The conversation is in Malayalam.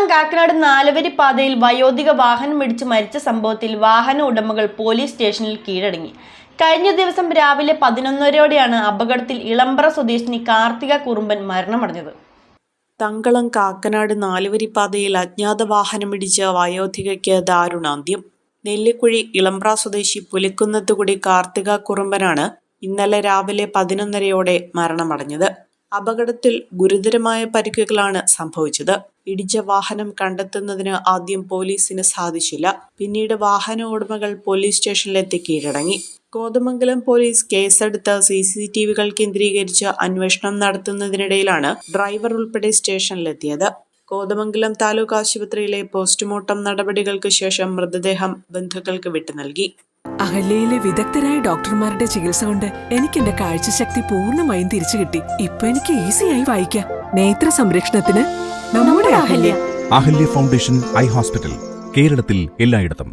തങ്കളം കാക്കനാട് നാലുവരി പാതയിൽ വയോധിക വാഹനമിടിച്ച് മരിച്ച സംഭവത്തിൽ വാഹന ഉടമകൾ പോലീസ് സ്റ്റേഷനിൽ കീഴടങ്ങി. കഴിഞ്ഞ ദിവസം രാവിലെ 11:30ഓടെയാണ് അപകടത്തിൽ ഇളമ്പ്ര സ്വദേശിനി കാർത്തിക കുറുമ്പൻ മരണമടഞ്ഞത്. തങ്കളം കാക്കനാട് നാലുവരി പാതയിൽ അജ്ഞാത വാഹനമിടിച്ച് വയോധികയ്ക്ക് ദാരുണാന്ത്യം. നെല്ലിക്കുഴി ഇളമ്പ്ര സ്വദേശി പുലിക്കുന്നത്തുകുടി കാർത്തിക കുറുമ്പനാണ് ഇന്നലെ രാവിലെ 11:30ഓടെ മരണമടഞ്ഞത്. അപകടത്തിൽ ഗുരുതരമായ പരിക്കുകളാണ് സംഭവിച്ചത്. ഇടിച്ച വാഹനം കണ്ടെത്തുന്നതിന് ആദ്യം പോലീസിന് സാധിച്ചില്ല. പിന്നീട് വാഹന ഉടമകൾ പോലീസ് സ്റ്റേഷനിലെത്തി കീഴടങ്ങി. കോതമംഗലം പോലീസ് കേസെടുത്ത് CCTVകൾ കേന്ദ്രീകരിച്ച് അന്വേഷണം നടത്തുന്നതിനിടയിലാണ് ഡ്രൈവർ ഉൾപ്പെടെ സ്റ്റേഷനിലെത്തിയത്. കോതമംഗലം താലൂക്ക് ആശുപത്രിയിലെ പോസ്റ്റ്മോർട്ടം നടപടികൾക്ക് ശേഷം മൃതദേഹം ബന്ധുക്കൾക്ക് വിട്ടു നൽകി. അഹല്യയിലെ വിദഗ്ധരായ ഡോക്ടർമാരുടെ ചികിത്സ കൊണ്ട് എനിക്ക് എന്റെ കാഴ്ചശക്തി പൂർണ്ണമായും തിരിച്ചു കിട്ടി. ഇപ്പൊ എനിക്ക് ഈസിയായി വായിക്കാം. നേത്ര സംരക്ഷണത്തിന് നമ്മുടെ Ahalya. Ahalya foundation eye hospital, കേരളത്തിൽ എല്ലായിടത്തും.